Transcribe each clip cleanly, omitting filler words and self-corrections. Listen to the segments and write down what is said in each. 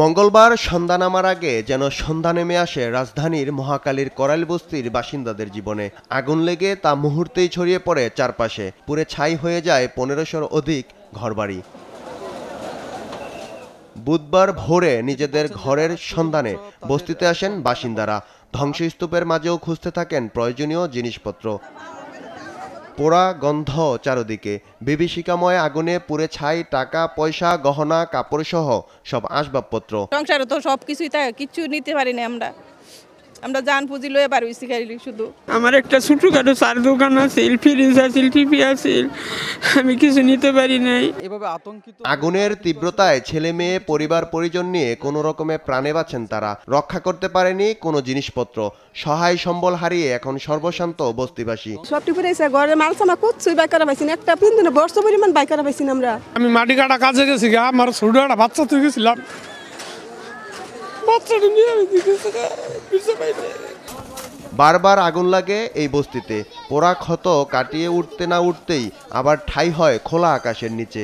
মঙ্গলবার সন্ধ্যা নামার আগে যেন সন্ধ্যা নেমে আসে রাজধানীর মহাখালীর করাইল বস্তির বাসিন্দাদের জীবনে। আগুন লেগে তা মুহূর্তেই ছড়িয়ে পড়ে চারপাশে, পুড়ে ছাই হয়ে যায় 1500-র অধিক ঘরবাড়ি। বুধবার ভোরে নিজেদের ঘরের সন্ধানে বস্তিতে আসেন বাসিন্দারা। ধ্বংসস্তূপের মাঝেও খুঁজতে থাকেন প্রয়োজনীয় জিনিসপত্র। পোড়া গন্ধ চারদিকে, বিভীষিকাময় আগুনে পুড়ে ছাই টাকা পয়সা, গহনা, কাপড় সহ সব আসবাবপত্র। সংসারে তো সবকিছুই তাই, কিচ্ছু নিতে পারি না আমরা জান পুঁজি লয়ে পারি শুধু। আমার একটা ছোটখাটো চার দোকান আছে, ফ্রিজ আছে, টিভি আছে, আমি কিছু নিতে পারি নাই। আগুনের তীব্রতায় ছেলে মেয়ে পরিবার পরিজন নিয়ে কোনো রকমে প্রাণে বাঁচেন তারা। রক্ষা করতে পারেনি কোনো জিনিসপত্র। সহায় সম্বল হারিয়ে এখন সর্বশান্ত বস্তিবাসী। সবটি পুরাইছে, ঘরে মাল সামা কুচ্ছুই বাই করা পাইছি না, একটা পিন্দুনে বর্ষ পরিমাণ বাই করা পাইছি না আমরা। আমি মাটি কাটা কাজে গেছি, আমার ছোট একটা বাচ্চা তুই গেছিলাম, বাচ্চাটা নিয়ে আমি বারবার আগুন লাগে এই বস্তিতে। পোড়া ক্ষত কাটিয়ে উঠতে না উঠতেই আবার ঠাঁই হয় খোলা আকাশের নিচে।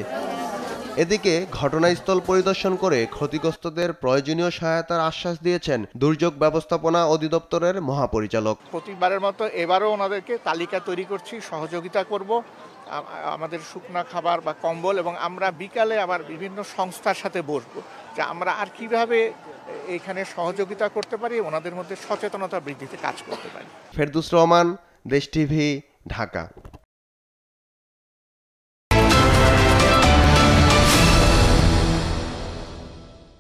এদিকে ঘটনাস্থল পরিদর্শন করে ক্ষতিগ্রস্তদের প্রয়োজনীয় সহায়তার আশ্বাস দিয়েছেন দুর্যোগ ব্যবস্থাপনা অধিদপ্তরের মহাপরিচালক। প্রতিবারের মতো এবারও ওনাদেরকে তালিকা তৈরি করছি, সহযোগিতা করব, আমাদের শুকনা খাবার বা কম্বল, এবং আমরা বিকালে আবার বিভিন্ন সংস্থার সাথে বসবো যে আমরা আর কিভাবে এখানে সহযোগিতা করতে পারি, ওনাদের মধ্যে সচেতনতা বৃদ্ধিতে কাজ করতে পারি। ফেরদৌস রহমান, দেশ টিভি, ঢাকা।